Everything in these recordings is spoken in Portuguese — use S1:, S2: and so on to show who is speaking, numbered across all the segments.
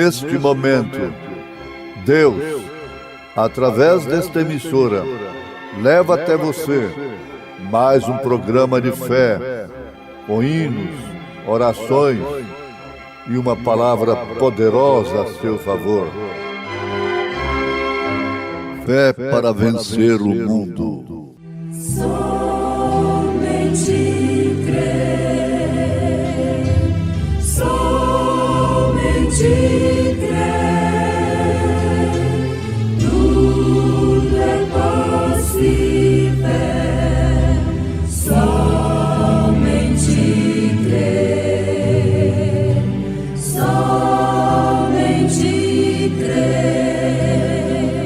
S1: neste momento, Deus, através desta emissora, leva até você mais um programa de fé, com hinos, orações e uma palavra poderosa a seu favor. Fé para vencer o mundo.
S2: Somente crer, somente crer, tudo é possível, somente crer, somente crer,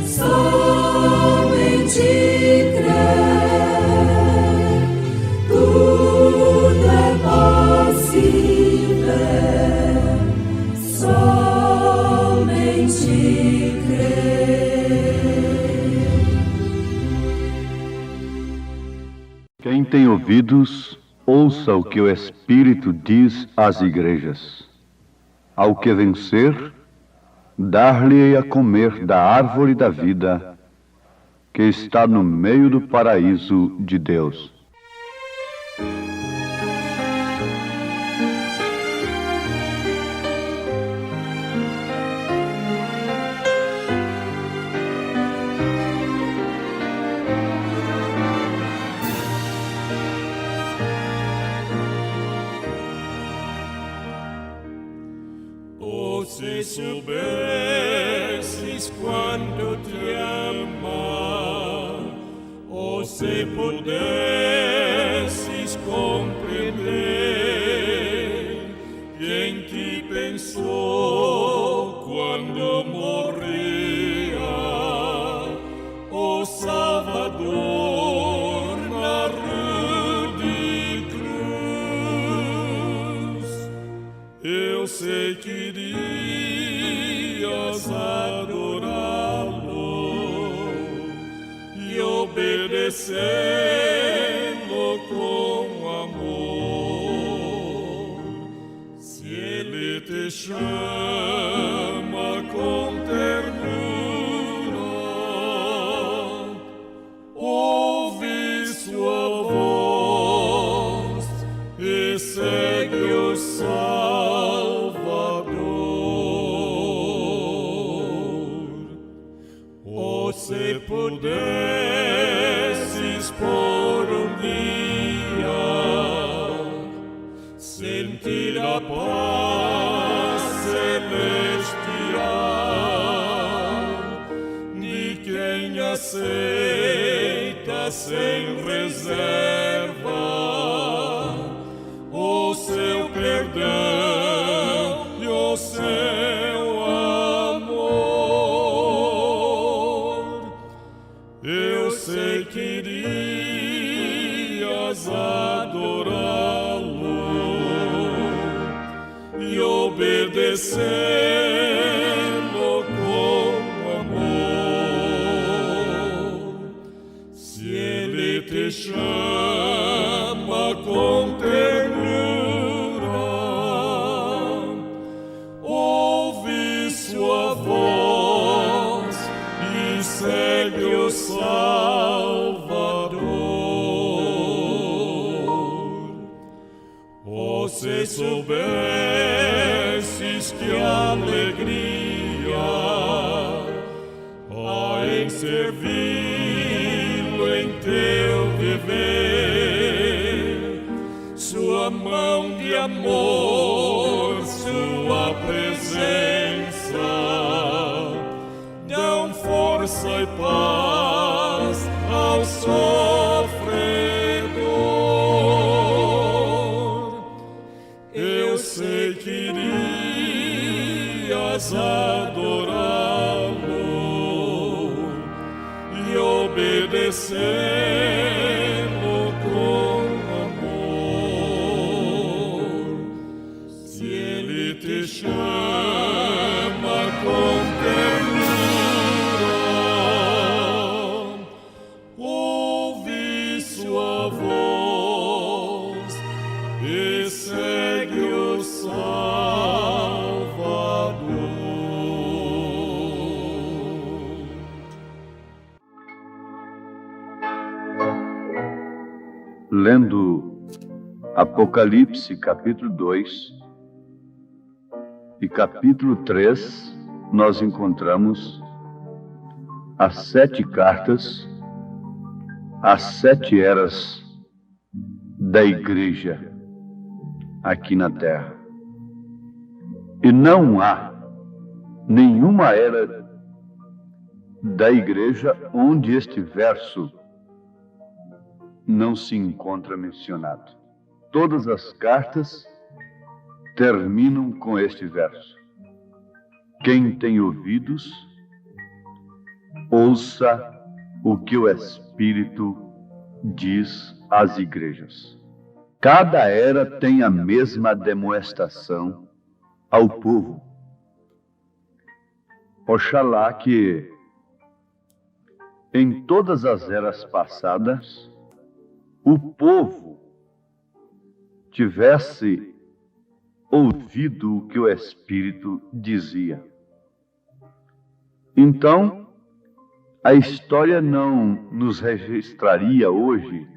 S2: somente crer, tudo é possível, somente crer.
S3: Quem tem ouvidos, ouça o que o Espírito diz às igrejas. Ao que vencer, dar-lhe a comer da árvore da vida, que está no meio do paraíso de Deus.
S4: Oh, se soubesses quanto te ama, oh, se pudesses compreender quem te pensou quando morria, oh Salvador na rude cruz. Eu sei que irias adorá-lo e obedecê-lo com amor. Se ele te chama com ternura, ouve sua voz e segue o se pudesses por dia sentir a paz celestial de quem aceita sem reserva o seu perdão e o seu amor. Eu sei que irias adorá-lo e obedecê-lo com amor. Se ele te chama com ternura, ouve sua voz e segue o Salvador. Oh, se soubesses que alegria há em servi-lo em teu viver, sua mão de amor, sua presença dão força e paz ao sofredor. Eu sei que irias adorá-lo e obedecê-lo com amor. Se ele te chama com ternura, ouve sua voz e segue o Salvador.
S3: lendo Apocalipse capítulo 2 e capítulo 3, nós encontramos as 7 cartas, as 7 eras da igreja aqui na terra. E não há nenhuma era da igreja onde este verso não se encontra mencionado. Todas as cartas terminam com este verso: quem tem ouvidos, ouça o que o Espírito diz às igrejas. Cada era tem a mesma demonstração ao povo. Oxalá que em todas as eras passadas o povo tivesse ouvido o que o Espírito dizia. Então, a história não nos registraria hoje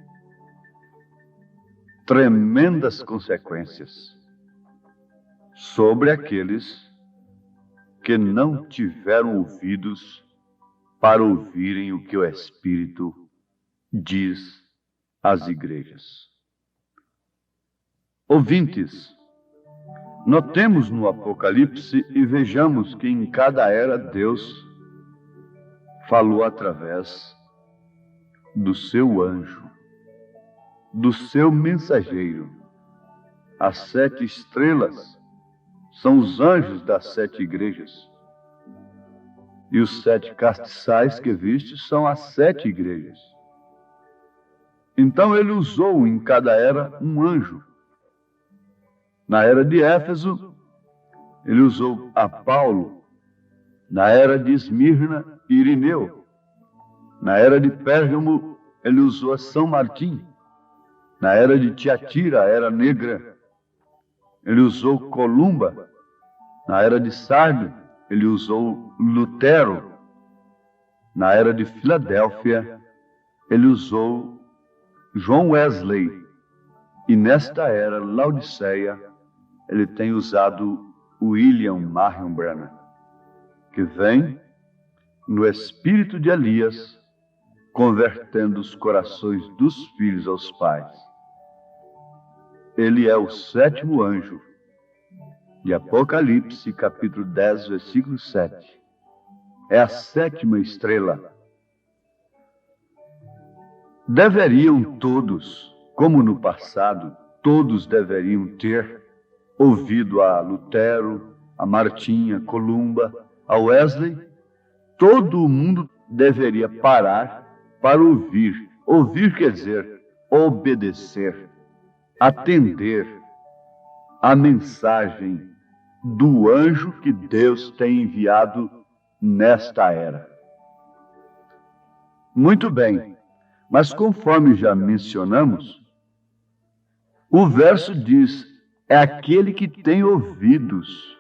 S3: tremendas consequências sobre aqueles que não tiveram ouvidos para ouvirem o que o Espírito diz às igrejas. Ouvintes, notemos no Apocalipse e vejamos que em cada era Deus falou através do seu anjo, do seu mensageiro. As 7 estrelas são os anjos das 7 igrejas. E os 7 castiçais que viste são as 7 igrejas. Então ele usou em cada era um anjo. Na era de Éfeso, ele usou a Paulo. Na era de Esmirna, Irineu. Na era de Pérgamo, ele usou a São Martim. Na era de Tiatira, a era negra, ele usou Columba. Na era de Sardo, ele usou Lutero. Na era de Filadélfia, ele usou John Wesley. E nesta era, Laodiceia, ele tem usado William Marion Branham, que vem no espírito de Elias, convertendo os corações dos filhos aos pais. Ele é o 7º anjo de Apocalipse, capítulo 10, versículo 7. É a 7ª estrela. Deveriam todos, como no passado, todos deveriam ter ouvido a Lutero, a Martim, a Columba, a Wesley. Todo mundo deveria parar para ouvir. Ouvir quer dizer obedecer, atender a mensagem do anjo que Deus tem enviado nesta era. Muito bem, mas conforme já mencionamos, o verso diz: é aquele que tem ouvidos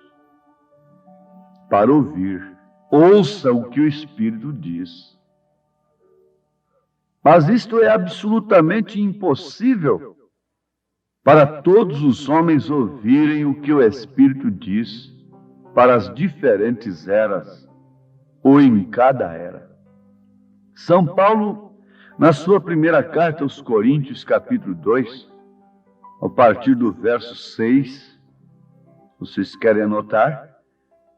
S3: para ouvir, ouça o que o Espírito diz. Mas isto é absolutamente impossível para todos os homens ouvirem o que o Espírito diz para as diferentes eras, ou em cada era. São Paulo, na sua primeira carta aos Coríntios, capítulo 2, a partir do verso 6, vocês querem anotar?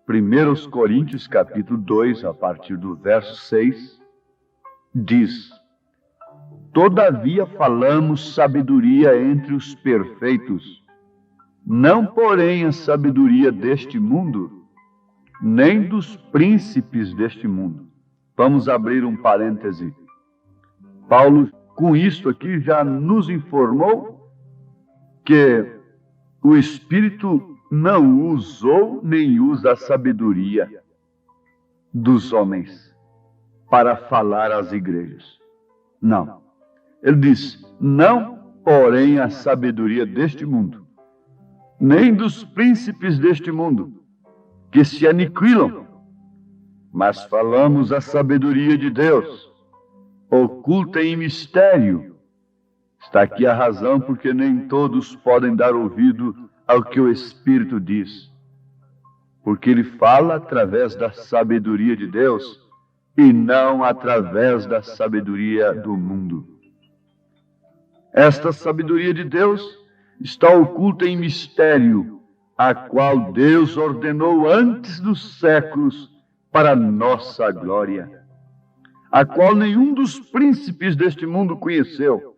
S3: 1 Coríntios, capítulo 2, a partir do verso 6, diz: todavia falamos sabedoria entre os perfeitos, não porém a sabedoria deste mundo, nem dos príncipes deste mundo. Vamos abrir um parêntese. Paulo, com isto aqui, já nos informou que o Espírito não usou nem usa a sabedoria dos homens para falar às igrejas. Não. Ele diz: não, porém, a sabedoria deste mundo, nem dos príncipes deste mundo, que se aniquilam, mas falamos a sabedoria de Deus, oculta em mistério, Está aqui a razão porque nem todos podem dar ouvido ao que o Espírito diz. Porque ele fala através da sabedoria de Deus e não através da sabedoria do mundo. Esta sabedoria de Deus está oculta em mistério, a qual Deus ordenou antes dos séculos para nossa glória, a qual nenhum dos príncipes deste mundo conheceu,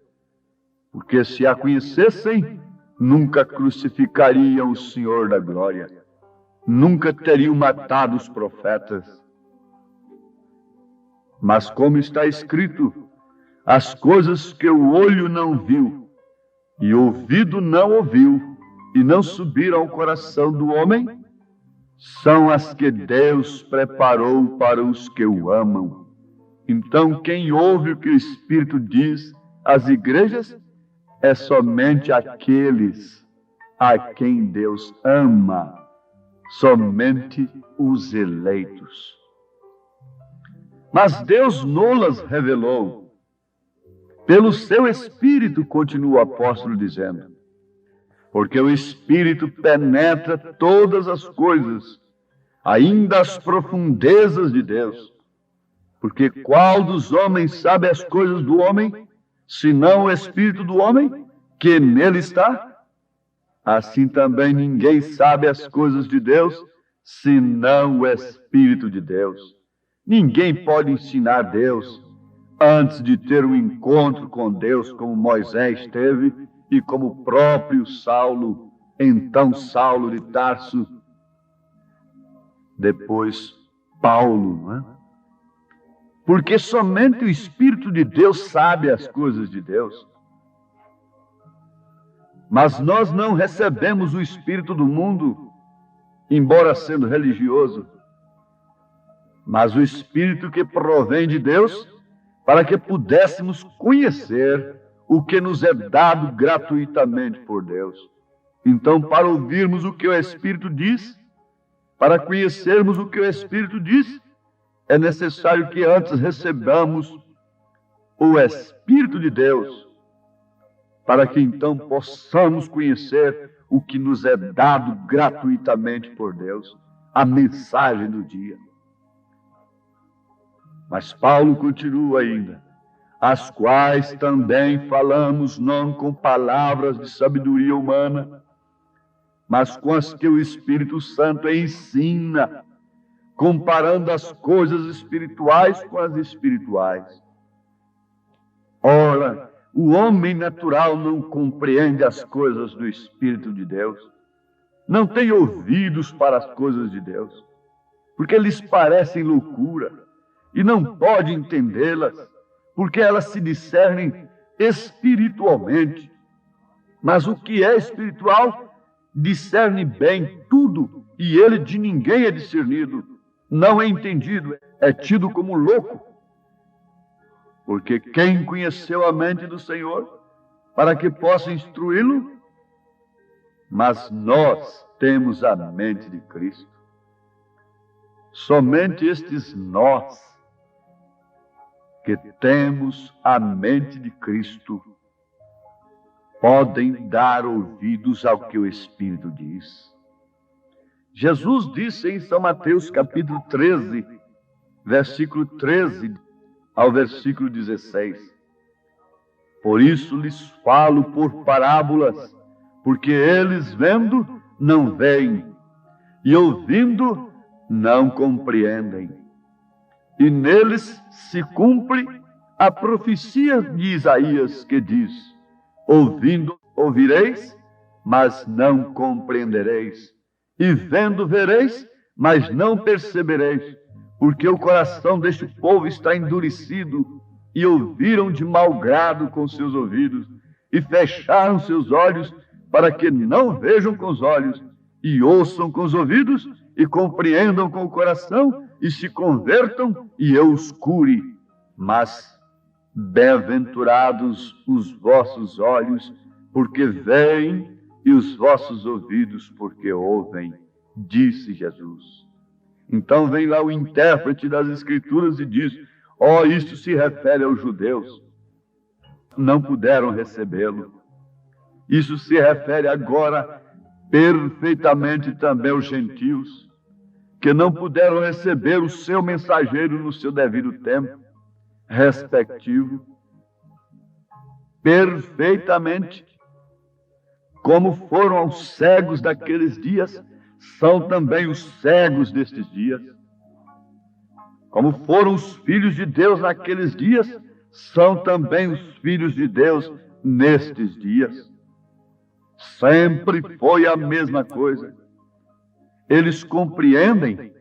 S3: porque se a conhecessem, nunca crucificariam o Senhor da glória, nunca teriam matado os profetas. Mas como está escrito, as coisas que o olho não viu, e o ouvido não ouviu, e não subiram ao coração do homem, são as que Deus preparou para os que o amam. Então, quem ouve o que o Espírito diz às igrejas, é somente aqueles a quem Deus ama, somente os eleitos. Mas Deus nolas revelou. Pelo seu Espírito, continua o apóstolo dizendo, porque o Espírito penetra todas as coisas, ainda as profundezas de Deus. Porque qual dos homens sabe as coisas do homem, senão o Espírito do homem, que nele está? Assim também ninguém sabe as coisas de Deus, senão o Espírito de Deus. Ninguém pode ensinar Deus antes de ter um encontro com Deus, como Moisés teve, e como o próprio Saulo, então Saulo de Tarso, depois Paulo, não é? Porque somente o Espírito de Deus sabe as coisas de Deus. Mas nós não recebemos o Espírito do mundo, embora sendo religioso, mas o Espírito que provém de Deus, para que pudéssemos conhecer o que nos é dado gratuitamente por Deus. Então, para ouvirmos o que o Espírito diz, para conhecermos o que o Espírito diz, é necessário que antes recebamos o Espírito de Deus, para que então possamos conhecer o que nos é dado gratuitamente por Deus, a mensagem do dia. Mas Paulo continua ainda, as quais também falamos não com palavras de sabedoria humana, mas com as que o Espírito Santo ensina, comparando as coisas espirituais com as espirituais. Ora, o homem natural não compreende as coisas do Espírito de Deus, não tem ouvidos para as coisas de Deus, porque lhes parecem loucura, e não pode entendê-las, porque elas se discernem espiritualmente. Mas o que é espiritual discerne bem tudo, e ele de ninguém é discernido, não é entendido, é tido como louco. Porque quem conheceu a mente do Senhor, para que possa instruí-lo? Mas nós temos a mente de Cristo. Somente estes nós, que temos a mente de Cristo, podem dar ouvidos ao que o Espírito diz. Jesus disse em São Mateus capítulo 13, versículo 13 ao versículo 16, por isso lhes falo por parábolas, porque eles vendo não veem, e ouvindo não compreendem. E neles se cumpre a profecia de Isaías, que diz, ouvindo ouvireis, mas não compreendereis, e vendo vereis, mas não percebereis, porque o coração deste povo está endurecido, e ouviram de mau grado com seus ouvidos, e fecharam seus olhos, para que não vejam com os olhos, e ouçam com os ouvidos, e compreendam com o coração, e se convertam, e eu os cure. Mas bem-aventurados os vossos olhos, porque veem, e os vossos ouvidos, porque ouvem, disse Jesus. Então vem lá o intérprete das Escrituras e diz, isto se refere aos judeus. não puderam recebê-lo. Isso se refere agora perfeitamente também aos gentios, que não puderam receber o seu mensageiro no seu devido tempo respectivo. Perfeitamente, como foram os cegos daqueles dias, são também os cegos destes dias. Como foram os filhos de Deus naqueles dias, são também os filhos de Deus nestes dias. Sempre foi a mesma coisa. Eles compreendem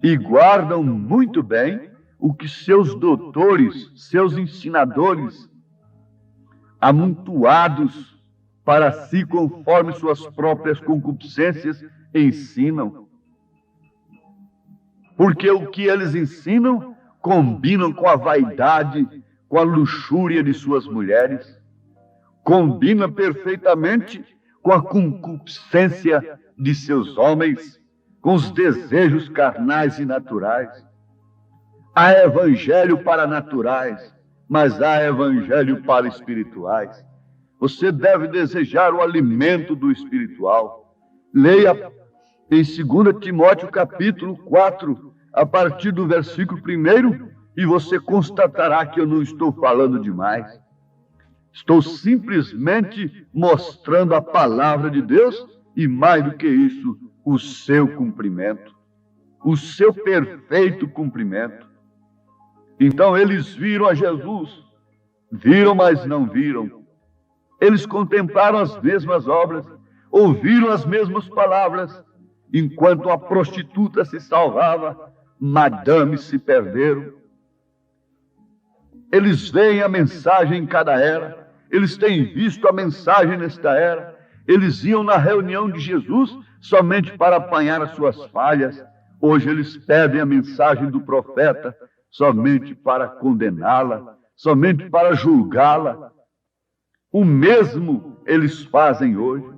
S3: e guardam muito bem o que seus doutores, seus ensinadores, amontoados para si conforme suas próprias concupiscências, ensinam. Porque o que eles ensinam combinam com a vaidade, com a luxúria de suas mulheres, combina perfeitamente com a concupiscência de seus homens, com os desejos carnais e naturais. Há evangelho para naturais, mas há evangelho para espirituais. Você deve desejar o alimento do espiritual. Leia em 2 Timóteo capítulo 4, a partir do versículo 1, e você constatará que eu não estou falando demais. Estou simplesmente mostrando a palavra de Deus e, mais do que isso, o seu cumprimento, o seu perfeito cumprimento. Então eles viram a Jesus, viram, mas não viram. Eles contemplaram as mesmas obras, ouviram as mesmas palavras. Enquanto a prostituta se salvava, madames se perderam. Eles veem a mensagem em cada era, eles têm visto a mensagem nesta era. Eles iam na reunião de Jesus somente para apanhar as suas falhas. Hoje eles pedem a mensagem do profeta somente para condená-la, somente para julgá-la. O mesmo eles fazem hoje.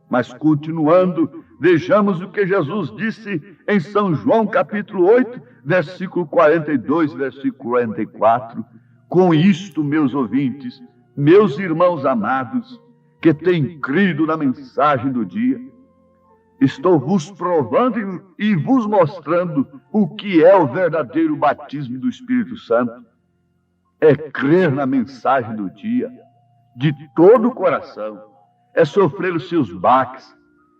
S3: Mas continuando, vejamos o que Jesus disse em São João capítulo 8, versículo 42, versículo 44. Com isto, meus ouvintes, meus irmãos amados, que têm crido na mensagem do dia, estou vos provando e vos mostrando o que é o verdadeiro batismo do Espírito Santo. É crer na mensagem do dia, de todo o coração. É sofrer os seus baques,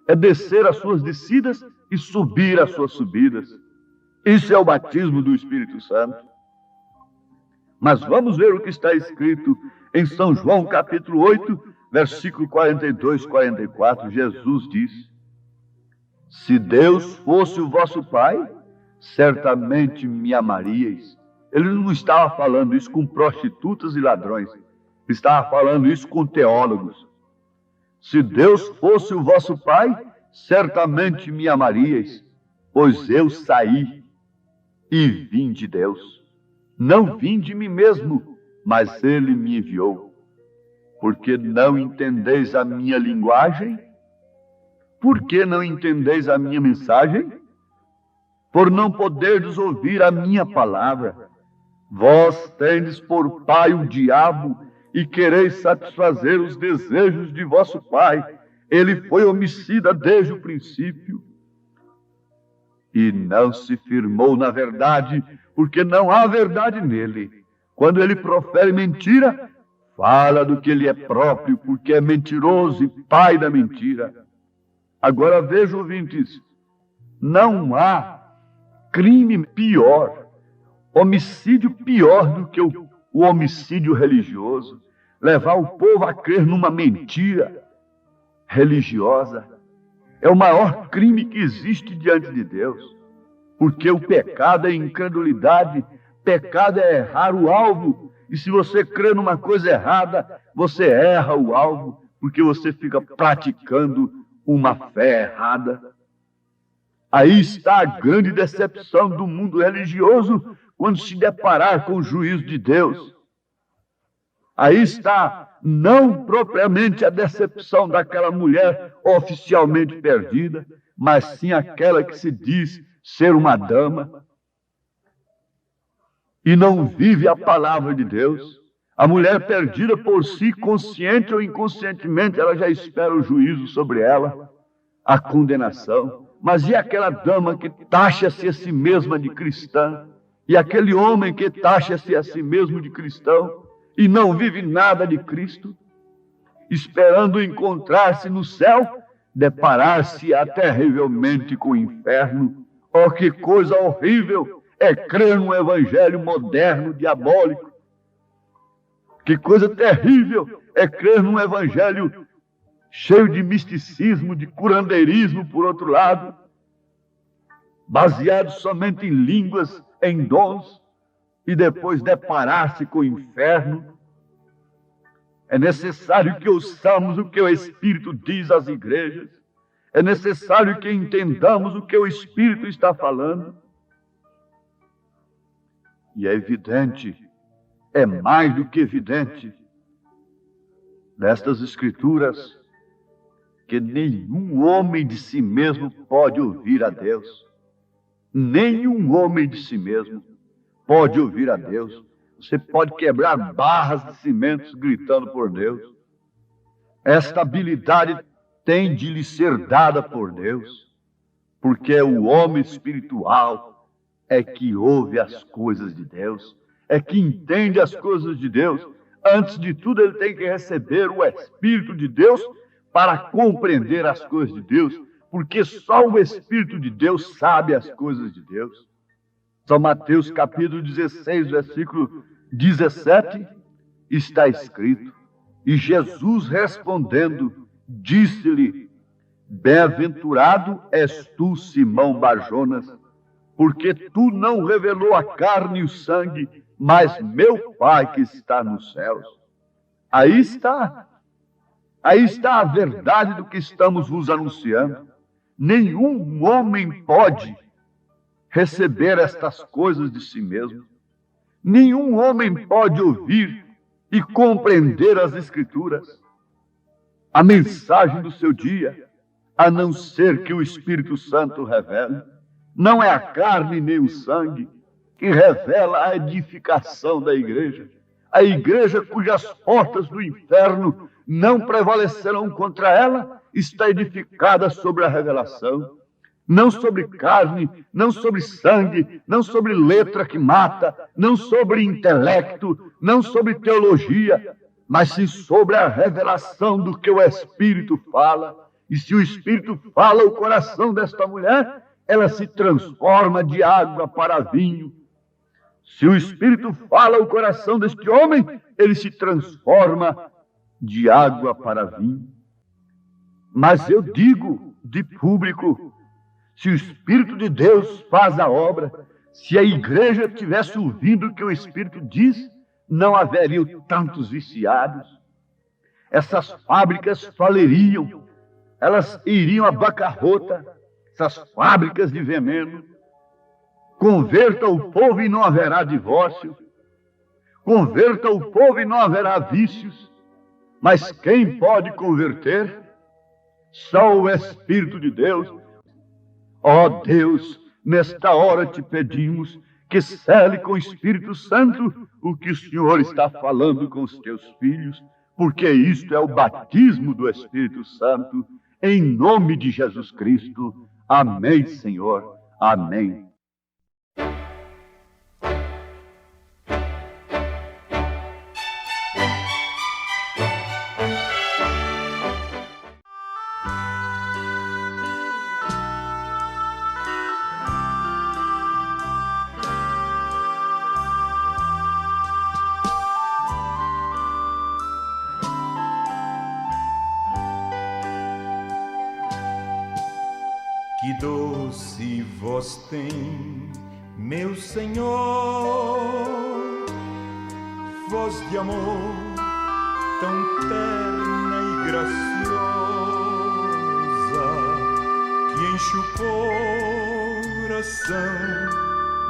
S3: é descer as suas descidas e subir as suas subidas. Isso é o batismo do Espírito Santo. Mas vamos ver o que está escrito em São João capítulo 8, versículo 42, 44. Jesus disse: se Deus fosse o vosso Pai, certamente me amaríeis. Ele não estava falando isso com prostitutas e ladrões, estava falando isso com teólogos. Se Deus fosse o vosso Pai, certamente me amaríeis, pois eu saí e vim de Deus. Não vim de mim mesmo, mas Ele me enviou. Porque não entendeis a minha linguagem? Por que não entendeis a minha mensagem? Por não poderdes ouvir a minha palavra. Vós tendes por pai o diabo, e quereis satisfazer os desejos de vosso pai. Ele foi homicida desde o princípio. E não se firmou na verdade, porque não há verdade nele. Quando ele profere mentira, fala do que ele é próprio, porque é mentiroso e pai da mentira. Agora vejam, ouvintes, não há crime pior, homicídio pior do que o homicídio religioso. Levar o povo a crer numa mentira religiosa é o maior crime que existe diante de Deus. Porque o pecado é incredulidade, pecado é errar o alvo. E se você crê numa coisa errada, você erra o alvo, porque você fica praticando uma fé errada. Aí está a grande decepção do mundo religioso quando se deparar com o juízo de Deus. Aí está não propriamente a decepção daquela mulher oficialmente perdida, mas sim aquela que se diz ser uma dama e não vive a palavra de Deus. A mulher perdida por si, consciente ou inconscientemente, ela já espera o juízo sobre ela, a condenação. Mas e aquela dama que taxa-se a si mesma de cristã? E aquele homem que taxa-se a si mesmo de cristão e não vive nada de Cristo, esperando encontrar-se no céu, deparar-se terrivelmente com o inferno? Oh, que coisa horrível é crer num evangelho moderno, diabólico. Que coisa terrível é crer num evangelho cheio de misticismo, de curandeirismo, por outro lado, baseado somente em línguas, em dons, e depois deparar-se com o inferno. É necessário que ouçamos o que o Espírito diz às igrejas. É necessário que entendamos o que o Espírito está falando. E é evidente, é mais do que evidente, nestas Escrituras, que nenhum homem de si mesmo pode ouvir a Deus. Nenhum homem de si mesmo pode ouvir a Deus. Você pode quebrar barras de cimentos gritando por Deus. Esta habilidade tem de lhe ser dada por Deus, porque o homem espiritual é que ouve as coisas de Deus, é que entende as coisas de Deus. Antes de tudo, ele tem que receber o Espírito de Deus para compreender as coisas de Deus, porque só o Espírito de Deus sabe as coisas de Deus. São Mateus capítulo 16, versículo 17, está escrito: e Jesus respondendo, disse-lhe: bem-aventurado és tu, Simão Barjonas, porque tu não revelou a carne e o sangue, mas meu Pai que está nos céus. Aí está a verdade do que estamos vos anunciando. Nenhum homem pode receber estas coisas de si mesmo. Nenhum homem pode ouvir e compreender as Escrituras, a mensagem do seu dia, a não ser que o Espírito Santo revele. Não é a carne nem o sangue que revela a edificação da igreja. A igreja cujas portas do inferno não prevalecerão contra ela, está edificada sobre a revelação. Não sobre carne, não sobre sangue, não sobre letra que mata, não sobre intelecto, não sobre teologia, mas sim sobre a revelação do que o Espírito fala. E se o Espírito fala o coração desta mulher, ela se transforma de água para vinho. Se o Espírito fala o coração deste homem, ele se transforma de água para vinho. Mas eu digo de público, se o Espírito de Deus faz a obra, se a igreja tivesse ouvido o que o Espírito diz, não haveriam tantos viciados. Essas fábricas faliriam, elas iriam à bancarrota, essas fábricas de veneno. Converta o povo e não haverá divórcio. Converta o povo e não haverá vícios. Mas quem pode converter? Só o Espírito de Deus. Ó Deus, nesta hora te pedimos que cele com o Espírito Santo o que o Senhor está falando com os teus filhos, porque isto é o batismo do Espírito Santo, em nome de Jesus Cristo. Amém, Senhor. Amém.
S4: Que doce voz tem, meu Senhor, voz de amor tão terna e graciosa, que enche o coração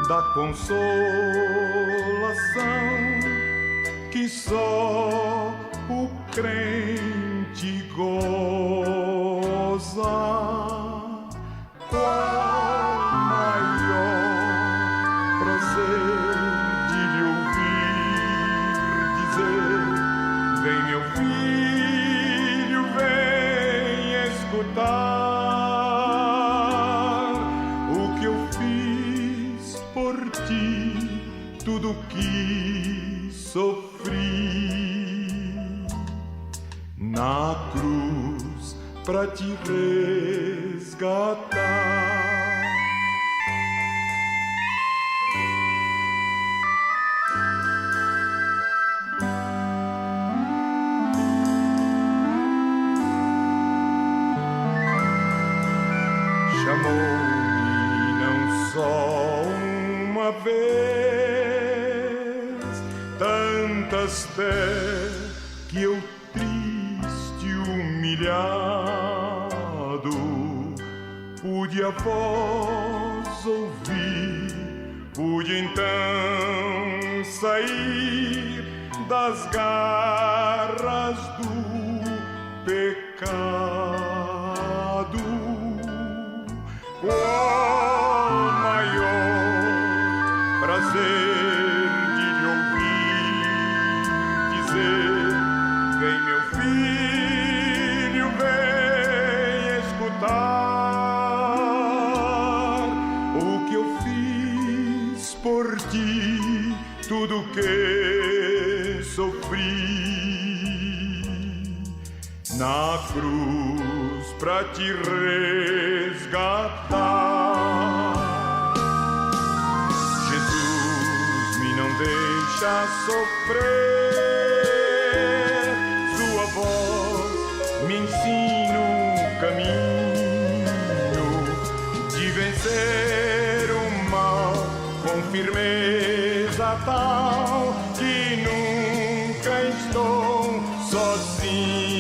S4: da consolação que só o crente goza. Qual maior prazer de lhe ouvir dizer Vem, meu filho, vem escutar o que eu fiz por ti, tudo que sofri na cruz pra te resgatar. Chamou-me não só uma vez, tantas vezes que eu triste, humilhado, pude a voz ouvir, pude então sair das garras do pecado. Qual maior prazer de lhe ouvir dizer: vem, meu filho, vem escutar o que eu fiz por ti, tudo que sofri na cruz pra te resgatar. Jesus me não deixa sofrer, sua voz me ensina um caminho de vencer o mal com firmeza tal que nunca estou sozinho.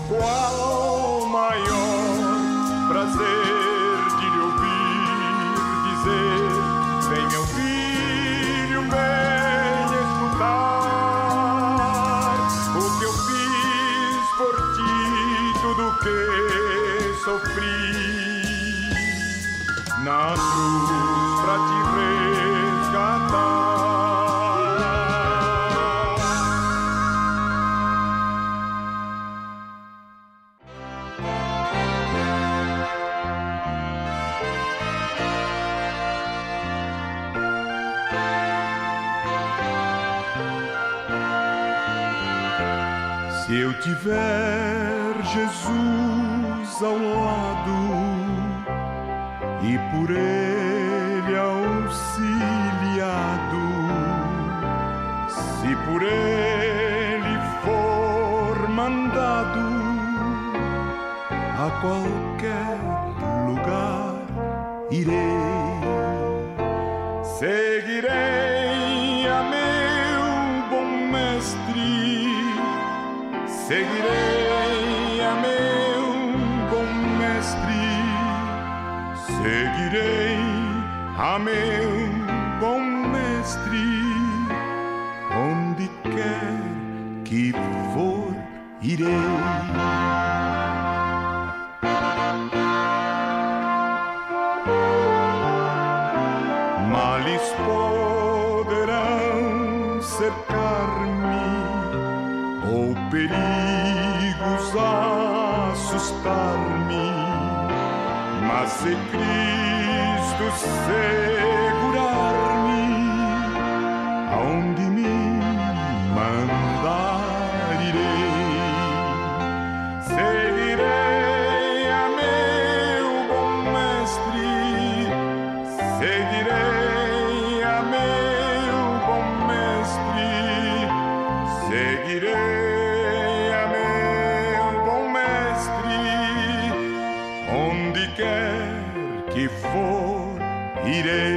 S4: Qual maior prazer de lhe ouvir dizer: vem, meu filho, vem escutar o que eu fiz por ti, tudo que sofri na cruz pra te resgatar. Se eu tiver Jesus ao lado e por Ele auxiliado, se por Ele for mandado a qualquer lugar, irei, seguirei a meu bom mestre. Seguirei a meu bom mestre, seguirei a meu bom mestre, onde quer que for, irei. Males poderão cercar-me, ou perigos assustar-me, mas se Cristo segurar-me, aonde me mandar irei. Seguirei a meu bom mestre, seguirei a meu bom mestre, seguirei a meu bom mestre, onde quer que for, irei.